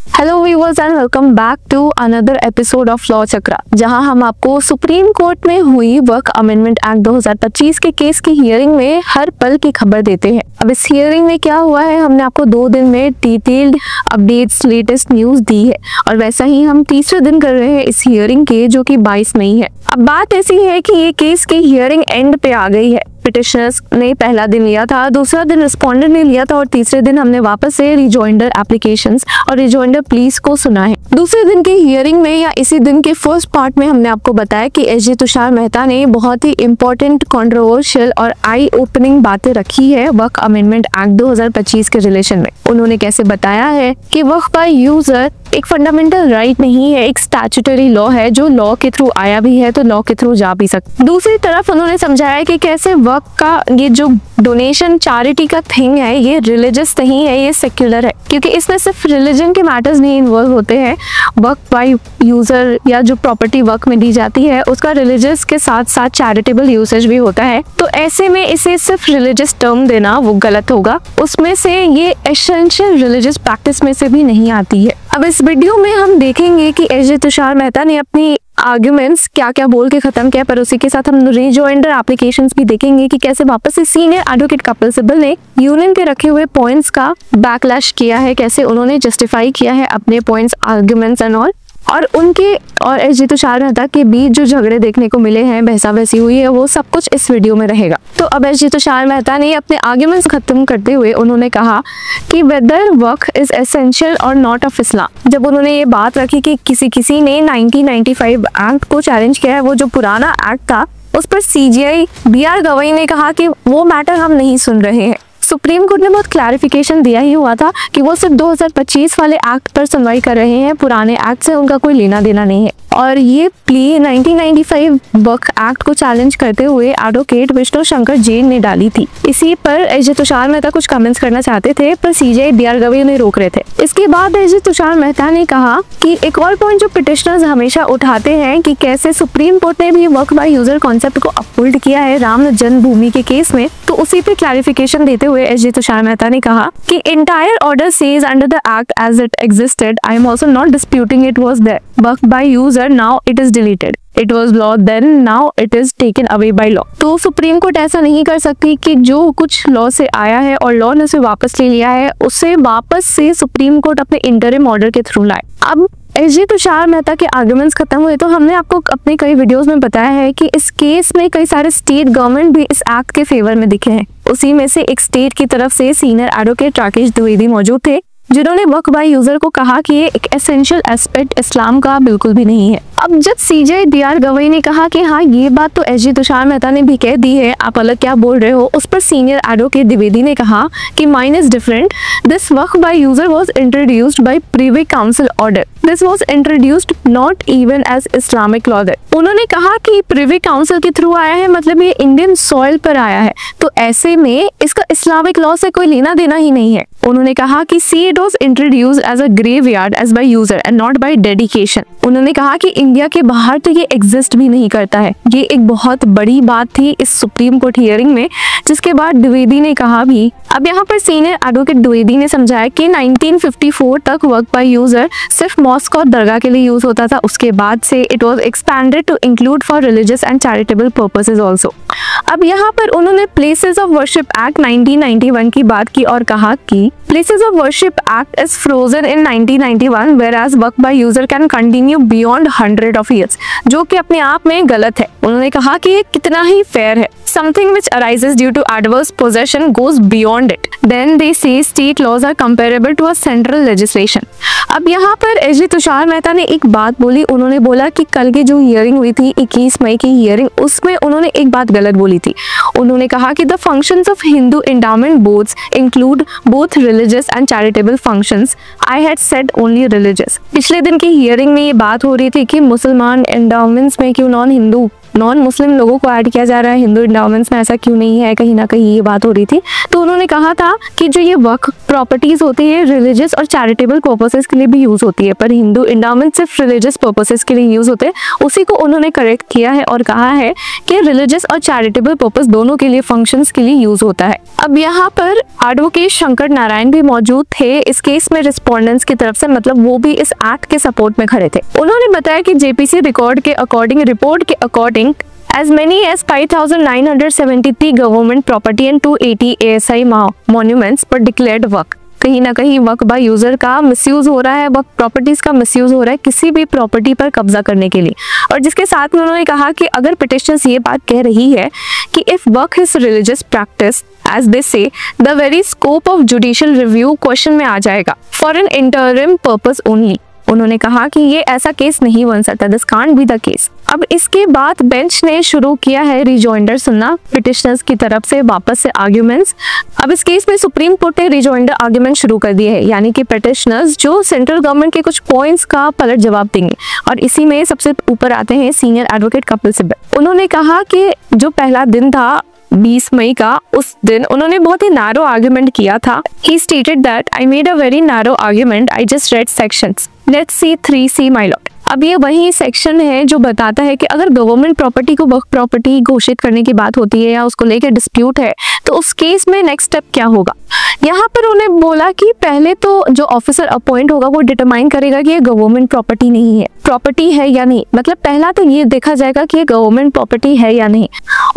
Hello viewers and welcome back to another episode of law Chakra, जहां हम आपको supreme court में हुई वर्क अमेंडमेंट एक्ट 2025 के केस की हियरिंग में हर पल की खबर देते हैं। अब इस हियरिंग में क्या हुआ है, हमने आपको 2 दिन में डिटेल्ड अपडेट्स, लेटेस्ट न्यूज दी है और वैसा ही हम तीसरे दिन कर रहे हैं इस हियरिंग के, जो कि 22 मई है। अब बात ऐसी है कि ये केस की हियरिंग एंड पे आ गई है। पिटिशनर्स ने पहला दिन लिया था, दूसरा दिन रिस्पोंडेंट ने लिया था और तीसरे दिन हमने वापस से रिजॉइंडर एप्लीकेशंस और रिजॉइंडर प्लीज को सुना है। दूसरे दिन की हियरिंग में या इसी दिन के फर्स्ट पार्ट में हमने आपको बताया कि एसजे तुषार मेहता ने बहुत ही इंपॉर्टेंट, कंट्रोवर्शियल और आई ओपनिंग बातें रखी है वर्क अमेंडमेंट एक्ट 2025 के रिलेशन में। उन्होंने कैसे बताया है कि वर्क बाय यूजर एक फंडामेंटल राइट नहीं है, एक स्टैट्यूटरी लॉ है जो लॉ के थ्रू आया भी है तो लॉ के थ्रू जा भी सकता। दूसरी तरफ उन्होंने समझाया कि कैसे वर्क का ये जो डोनेशन चैरिटी का थिंग है, ये रिलीजियस नहीं है, ये सेक्युलर है, क्योंकि इसमें सिर्फ रिलीजन के मैटर्स नहीं इन्वॉल्व होते हैं। वर्क बाय यूजर या जो प्रॉपर्टी वर्क में दी जाती है उसका रिलीजियस के साथ साथ चैरिटेबल यूसेज भी होता है। तो ऐसे में इसे सिर्फ रिलीजियस टर्म देना वो गलत होगा। उसमें से ये एसेंशियल रिलीजियस प्रैक्टिस में से भी नहीं आती है। अब इस वीडियो में हम देखेंगे कि एसजे तुषार मेहता ने अपनी आर्ग्यूमेंट्स क्या क्या बोल के खत्म किया, पर उसी के साथ हम रिजॉइंडर एप्लीकेशंस भी देखेंगे कि कैसे वापस से सीनियर एडवोकेट कपिल सिब्बल ने यूनियन पे रखे हुए पॉइंट्स का बैकलैश किया है, कैसे उन्होंने जस्टिफाई किया है अपने पॉइंट्स, आर्ग्यूमेंट्स एंड ऑल। और उनके और एसजे तुषार मेहता के बीच जो झगड़े देखने को मिले हैं, बहसा बहसी हुई है, वो सब कुछ इस वीडियो में रहेगा। तो अब एसजे तुषार मेहता ने अपने आर्ग्यूमेंट्स खत्म करते हुए उन्होंने कहा कि वेदर वर्क इज एसेंशियल और नॉट ऑफ इस्लाम। जब उन्होंने ये बात रखी कि किसी ने 1995 एक्ट को चैलेंज किया है, वो जो पुराना एक्ट था उस पर सीजीआई बीआर गवई ने कहा कि वो मैटर हम नहीं सुन रहे हैं। सुप्रीम कोर्ट ने बहुत क्लैरिफिकेशन दिया ही हुआ था कि वो सिर्फ 2025 वाले एक्ट पर सुनवाई कर रहे हैं, पुराने एक्ट से उनका कोई लेना देना नहीं है। और ये प्ली 1995 वर्क एक्ट को चैलेंज करते हुए एडवोकेट विष्णु शंकर जैन ने डाली थी। इसी पर एसजे तुषार मेहता कुछ कमेंट्स करना चाहते थे, पर सीजीआई बीआर गवई उन्हें रोक रहे थे। इसके बाद एसजे तुषार मेहता ने कहा कि एक और पॉइंट जो पिटिशनर्स हमेशा उठाते हैं कि कैसे सुप्रीम कोर्ट ने भी वर्क बाय यूजर कॉन्सेप्ट को अपहोल्ड किया है राम जन्मभूमि के केस में, तो उसी पे क्लैरिफिकेशन देते हुए एसजे तुषार मेहता ने कहा कि entire order says under the act as it existed, I am also not disputing it was there. वर्क by user, now it is deleted. It was law then, now it is taken away by law. तो supreme court ऐसा नहीं कर सकती कि जो कुछ law से आया है और लॉ ने उसे वापस ले लिया है, उसे वापस से सुप्रीम कोर्ट अपने इंटरिम ऑर्डर के थ्रू लाए। अब एसजे तुषार मेहता के आर्गुमेंट्स खत्म हुए तो हमने आपको अपने कई वीडियोस में बताया है कि इस केस में कई सारे स्टेट गवर्नमेंट भी इस एक्ट के फेवर में दिखे हैं। उसी में से एक स्टेट की तरफ से सीनियर एडवोकेट राकेश द्विवेदी मौजूद थे, जिन्होंने वर्क बाय यूजर को कहा कि ये एक एसेंशियल एस्पेक्ट इस्लाम का बिल्कुल भी नहीं है। अब जब सीजीआई बीआर गवई ने कहा कि हाँ ये बात तो एसजे तुषार मेहता ने भी कह दी है, आप अलग क्या बोल रहे हो, उस पर सीनियर एडवोकेट द्विवेदी ने कहा कि माइन इज डिफरेंट, दिस वर्क by user was introduced by privy council order, this was introduced not even as Islamic law. उन्होंने कहा कि प्रीवी काउंसिल के थ्रू आया है, मतलब ये इंडियन सॉइल पर आया है, तो ऐसे में इसका इस्लामिक लॉ से कोई लेना देना ही नहीं है। उन्होंने कहा कि see it was introduced as a graveyard as by user and not by dedication. उन्होंने कहा कि इंडिया के बाहर तो ये एग्जिस्ट भी नहीं करता है। ये एक बहुत बड़ी बात थी इस सुप्रीम कोर्ट हियरिंग में, जिसके बाद द्विवेदी ने कहा भी। अब यहाँ पर सीनियर एडवोकेट द्विवेदी ने समझाया कि 1954 तक वर्क बाय यूजर सिर्फ मॉस्क और दरगाह के लिए यूज होता था, उसके बाद से it was expanded to include for religious and charitable purposes also. अब यहाँ पर उन्होंने प्लेसेस ऑफ वर्शिप एक्ट 1991 की बात की और कहा कि places of worship act is frozen in 1991 whereas work by user can continue beyond 100 of years, जो कि अपने आप में गलत है। उन्होंने कहा कि ये कितना ही फेयर है। Something which arises due to adverse possession goes beyond it. Then they say state laws are comparable to a central legislation. अब यहाँ पर एसजे तुषार मेहता ने एक बात बोली। उन्होंने बोला कि कल की जो हियरिंग हुई थी 21 मई की हियरिंग, उसमें उन्होंने एक बात गलत बोली थी। उन्होंने कहा कि the functions of Hindu endowment boards include both religious and charitable functions. I had said only religious. पिछले दिन की हियरिंग में ये बात हो रही थी कि मुसलमान एंडाउमेंट्स में क्यों नॉन हिंदू नॉन मुस्लिम लोगों को ऐड किया जा रहा है हिंदू इंडाउमेंट्स में, ऐसा क्यों नहीं है, कहीं ना कहीं ये बात हो रही थी। तो उन्होंने कहा था कि जो ये वक्फ प्रॉपर्टीज होती है रिलीजियस और चैरिटेबल पर्पसेस के लिए भी यूज होती है, पर हिंदू इंडाउमेंट सिर्फ रिलीजियस पर्पसेस के लिए यूज होते हैं। उसी को उन्होंने करेक्ट किया है और कहा है कि रिलीजियस और चैरिटेबल पर्पस दोनों के लिए फंक्शंस के लिए यूज होता है। अब यहाँ पर एडवोकेट शंकर नारायण भी मौजूद थे इस केस में रिस्पोंडेंट्स की तरफ से, मतलब वो भी इस एक्ट के सपोर्ट में खड़े थे। उन्होंने बताया कि जेपीसी रिपोर्ट के according as many as 5,973 government property and 280 ASI monuments पर declared वक्फ। कहीं ना कहीं वक्फ बाय यूजर का मिसयूज हो रहा है, वक्फ प्रॉपर्टीज का मिसयूज हो रहा है किसी भी प्रॉपर्टी पर कब्जा करने के लिए। और जिसके साथ में उन्होंने कहा कि अगर पिटिशनर्स ये बात कह रही है कि if Waqf is religious practice as they say, the very scope of judicial review question में आ जाएगा for an interim purpose only। उन्होंने कहा कि ये ऐसा केस नहीं बन सकता, this can't be the case. अब इसके बाद बेंच ने शुरू किया है रिजॉइंडर सुनना पिटिशनर्स की तरफ से वापस से आर्ग्यूमेंट्स। अब इस केस में सुप्रीम कोर्ट ने रिजॉइंडर आर्ग्यूमेंट शुरू कर दिए है, यानी कि पिटिशनर्स जो सेंट्रल गवर्नमेंट के कुछ पॉइंट्स का पलट जवाब देंगे। और इसी में सबसे ऊपर आते हैं सीनियर एडवोकेट कपिल सिब्बल। उन्होंने कहा कि जो पहला दिन था 20 मई का, उस दिन उन्होंने बहुत ही नैरो आर्ग्यूमेंट किया था। He stated that I made a very narrow argument. I just read sections. Let's see 3C my lord। अब ये वही सेक्शन है जो बताता है कि अगर गवर्नमेंट प्रॉपर्टी को वक्फ प्रॉपर्टी घोषित करने की बात होती है या उसको लेकर डिस्प्यूट है तो उस केस में नेक्स्ट स्टेप क्या होगा। यहाँ पर उन्हें बोला कि पहले तो जो ऑफिसर अपॉइंट होगा वो डिटरमाइन करेगा कि ये गवर्नमेंट प्रॉपर्टी नहीं है, प्रॉपर्टी है या नहीं। मतलब पहला तो ये देखा जाएगा कि ये गवर्नमेंट प्रॉपर्टी है या नहीं।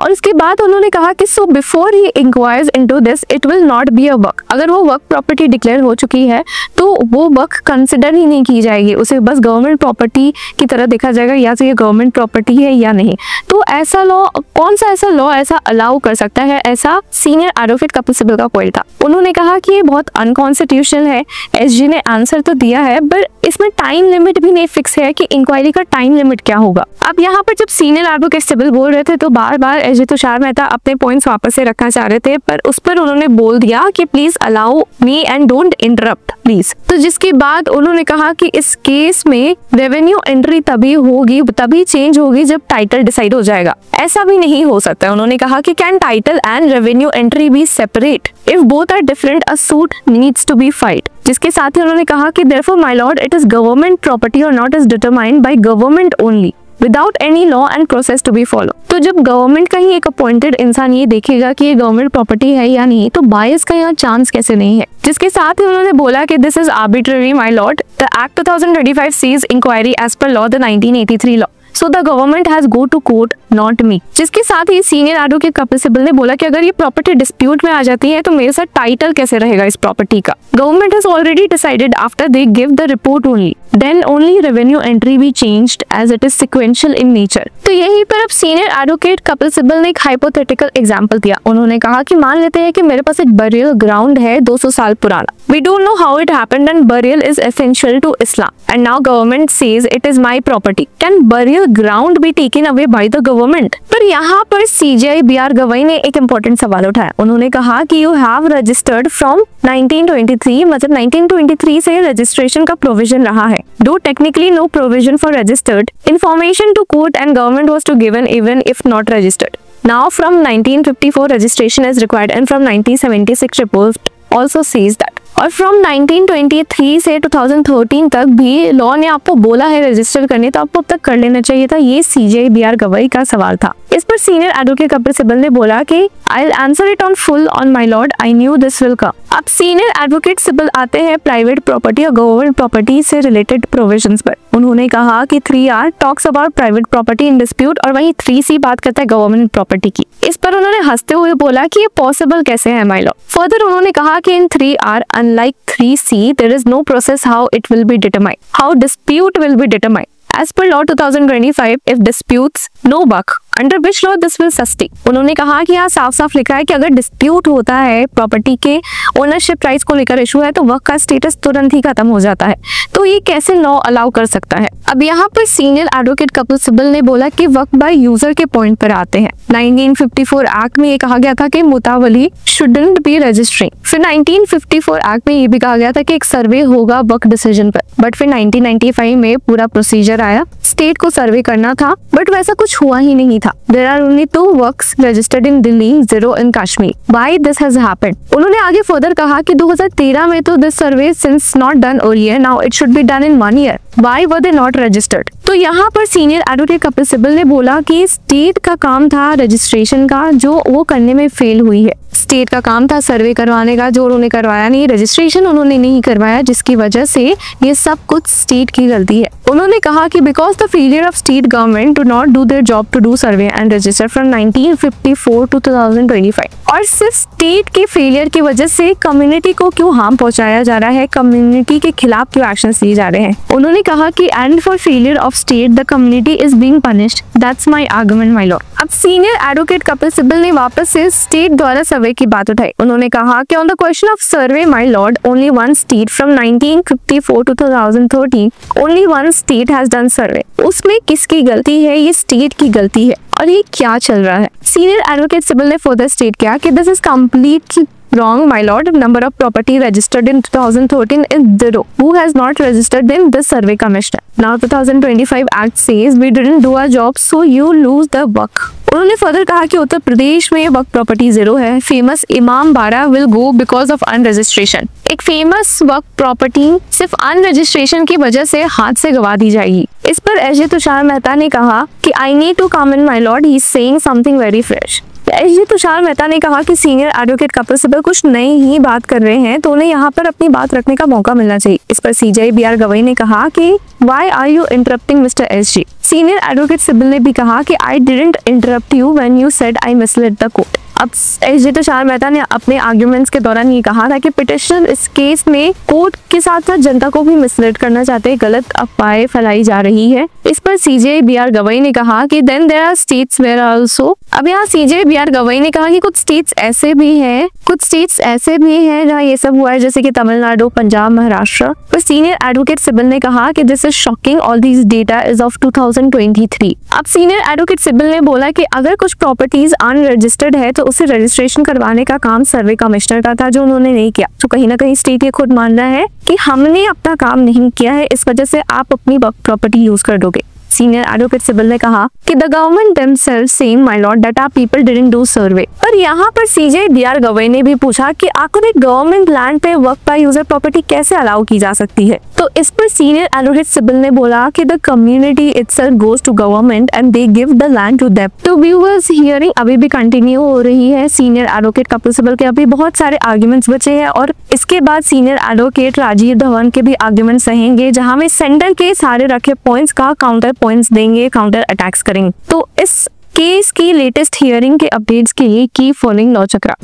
और इसके बाद उन्होंने कहा कि so before he inquires into this it will not be a waqf. अगर वो वक्फ प्रॉपर्टी डिक्लेयर हो चुकी है तो वो वक्फ कंसिडर ही नहीं की जाएगी, उसे बस गवर्नमेंट प्रॉपर्टी की तरह देखा जाएगा या तो ये गवर्नमेंट प्रॉपर्टी है या नहीं। तो ऐसा लॉ, कौन सा ऐसा लॉ ऐसा अलाउ कर सकता है, ऐसा सीनियर एडवोकेट कपिल सिब्बल का क्वेरी था। उन्होंने कहा कि ये बहुत अनकॉन्स्टिट्यूशनल है। एसजी ने आंसर तो दिया है पर इसमें टाइम लिमिट भी नहीं फिक्स है कि इंक्वायरी का टाइम लिमिट क्या होगा। अब यहाँ पर जब सीनियर एडवोकेट सिब्बल बोल रहे थे तो बार बार एसजी तुषार मेहता अपने पॉइंट्स वापस से रखना चाह रहे थे, पर उस पर उन्होंने बोल दिया कि please allow me and don't interrupt please. तो जिसके बाद उन्होंने कहा कि इस केस में रेवेन्यू एंट्री तभी चेंज होगी जब टाइटल डिसाइड हो जाएगा। ऐसा भी नहीं हो सकता। उन्होंने कहा कि can title and revenue entry be separate, if both are different a suit needs to be fight. जिसके साथ ही उन्होंने कहा कि therefore my lord it is government property or not is determined by government only without any law and process to be followed। तो जब government का ही एक appointed इंसान ये देखेगा कि ये गवर्नमेंट प्रॉपर्टी है या नहीं तो बायस का यहाँ चांस कैसे नहीं है। जिसके साथ ही उन्होंने बोला कि this is arbitrary my lord, the act 2025 sees inquiry as per law the 1983 law, so the government has go to court not me. जिसके साथ ही सीनियर एडवोकेट कपिल सिब्बल ने बोला कि अगर ये प्रॉपर्टी डिस्प्यूट में आ जाती है तो मेरे साथ टाइटल कैसे रहेगा इस प्रॉपर्टी का। Government has already decided after they give the report only, then only revenue entry be changed as it is sequential in nature. तो यहीं पर अब सीनियर एडवोकेट कपिल सिब्बल ने एक हाइपोथेटिकल एग्जांपल दिया। उन्होंने कहा कि मान लेते हैं कि मेरे पास एक बरियल ग्राउंड है 200 साल पुराना। We don't know how it happened and burial is essential to Islam and now government says it is my property. Can burial ground be taken away by the government? पर यहाँ पर CJI BR Gavai ने एक important सवाल उठाया। उन्होंने कहा कि you have registered from 1923, मतलब 1923 से रजिस्ट्रेशन का प्रोविजन रहा है। Though technically no provision for registered information to court and government was to given even if not registered. Now from 1954 registration is required and from 1976 report also says that। और from 1923 से 2013 तक भी law ने आपको बोला है register करने, तो आपको अब तक कर लेना चाहिए था। ये CJI BR गवई का सवाल था। इस पर सीनियर एडवोकेट कपिल सिब्बल ने बोला कि I will answer it on full on my Lord, I knew this will come. अब सीनियर एडवोकेट सिब्बल आते हैं प्राइवेट प्रॉपर्टी और गवर्नमेंट प्रॉपर्टी से रिलेटेड प्रोविजंस पर। उन्होंने कहा कि 3R talks about private property in dispute और वहीं 3C बात करता है गवर्नमेंट प्रॉपर्टी की। इस पर उन्होंने हंसते हुए बोला कि ये पॉसिबल कैसे है माय लॉर्ड। फर्दर उन्होंने कहा कि इन 3R unlike 3C there is no process how it will be determined, how dispute will be determined. As per law 2025, if disputes no buck under which law this will sustain. उन्होंने कहा कि यहाँ साफ साफ लिखा है कि अगर डिस्प्यूट होता है प्रॉपर्टी के ओनरशिप राइट्स को लेकर इशू है तो वक्त का स्टेटस तुरंत ही खत्म हो जाता है। तो ये कैसे लॉ अलाउ कर सकता है। अब यहाँ पर सीनियर एडवोकेट कपिल सिब्बल ने बोला कि वक्त बाय यूजर के पॉइंट पर आते हैं। 1954 एक्ट में ये कहा गया था कि मुतावली शुडंट बी रजिस्ट्रिंग। फिर 1954 एक्ट में ये भी कहा गया था कि एक सर्वे होगा वक्त डिसीजन पर। बट फिर 1995 में पूरा प्रोसीजर आया, स्टेट को सर्वे करना था, बट वैसा कुछ हुआ ही नहीं था। There are only 2 works registered in Delhi, 0 in Kashmir. Why this has happened? उन्होंने आगे फर्दर कहा कि 2013 में तो this survey since not done earlier, now it should be done in 1 year. Why were they not registered? तो यहाँ पर senior advocate Kapil Sibal ने बोला कि स्टेट का काम था रजिस्ट्रेशन का, जो वो करने में फेल हुई है। स्टेट का काम था सर्वे करवाने का, जो उन्होंने करवाया नहीं, रजिस्ट्रेशन उन्होंने नहीं करवाया, जिसकी वजह से ये सब कुछ स्टेट की गलती है। उन्होंने कहा कि because the failure of state government to not do their job to do survey and register from 1954 to 2025, और सिर्फ स्टेट के फेलियर की वजह से कम्युनिटी को क्यों हार्म पहुंचाया जा रहा है, कम्युनिटी के खिलाफ क्यों एक्शन लिए जा रहे हैं। उन्होंने कहा कि and for failure of state the community is being punished, that's my argument my Lord. अब सीनियर एडवोकेट कपिल सिब्बल ने वापस से स्टेट द्वारा सर्वे की बात उठाई। उन्होंने कहा कि on the question of survey my lord, only one state from 1954 to 2013, only one state has done survey. उसमें किसकी गलती है? ये स्टेट की गलती है। और ये क्या चल रहा है? सीनियर एडवोकेट सिब्बल ने फर्दर स्टेट किया कि this is completely wrong, my lord. Number of property registered in 2013 is 0. Who has not registered in this survey commissioner? Now 2025 Act says we didn't do our job, so you lose the work. उन्होंने further कहा कि उत्तर प्रदेश में वक्त property 0 है। Famous इमाम बाड़ा will go because of अनरजिस्ट्रेशन। एक famous वक्त प्रॉपर्टी सिर्फ अनरजिस्ट्रेशन की वजह से हाथ से गवा दी जाएगी। इस पर एसजे तुषार मेहता ने कहा कि I need to come in my lord, he is saying something very fresh. SG Tushar Mehta ने कहा कि सीनियर एडवोकेट कपिल सिब्बल कुछ नई ही बात कर रहे हैं, तो उन्हें यहाँ पर अपनी बात रखने का मौका मिलना चाहिए। इस पर सीजेआई बीआर गवई ने कहा कि why are you interrupting mister SG. Senior advocate Sibal ने भी कहा कि I didn't interrupt you when you said I misled the court. अब एसजे तुषार मेहता ने अपने आर्ग्यूमेंट्स के दौरान ये कहा था कि पिटिशनर इस केस में कोर्ट के साथ साथ जनता को भी मिसलीड करना चाहते हैं, गलत अफवाहें फैलाई जा रही है। इस पर सीजेआई बीआर गवई ने कहा कि then there are states where also. अब यहाँ सीजेआई बीआर गवई ने कहा कि कुछ स्टेट्स ऐसे भी हैं जहाँ ये सब हुआ है, जैसे कि तमिलनाडु, पंजाब, महाराष्ट्र। पर सीनियर एडवोकेट सिब्बल ने कहा कि this is shocking, all this data is of 2023। अब सीनियर एडवोकेट सिब्बल ने बोला कि अगर कुछ प्रॉपर्टीज अनरजिस्टर्ड है तो उसे रजिस्ट्रेशन करवाने का काम सर्वे कमिश्नर का था, जो उन्होंने नहीं किया। तो कहीं ना कहीं स्टेट ये खुद मान रहा है कि हमने अपना काम नहीं किया है, इस वजह से आप अपनी प्रॉपर्टी यूज कर दोगे। सीनियर एडवोकेट सिब्बल ने कहा कि the government themselves saying my lord that our people didn't do survey. और यहाँ पर सीजेआई बीआर गवई ने भी पूछा कि आखिर एक गवर्नमेंट लैंड पे वर्क बाय यूजर प्रॉपर्टी कैसे अलाउ की जा सकती है। तो इस पर सीनियर एडवोकेट सिब्बल ने बोला कि the community itself goes to government and they give the land to them. तो व्यूअर्स, हियरिंग अभी भी कंटिन्यू हो रही है। सीनियर एडवोकेट कपिल सिब्बल के अभी बहुत सारे आर्ग्यूमेंट्स बचे हैं और इसके बाद सीनियर एडवोकेट राजीव धवन के भी आर्ग्यूमेंट्स रहेंगे, जहां में सेंटर के सारे रखे पॉइंट्स का काउंटर पॉइंट्स देंगे, काउंटर अटैक्स करेंगे। तो इस केस की लेटेस्ट हियरिंग के अपडेट्स के लिए कीप फॉलोइंग लॉ चक्रा।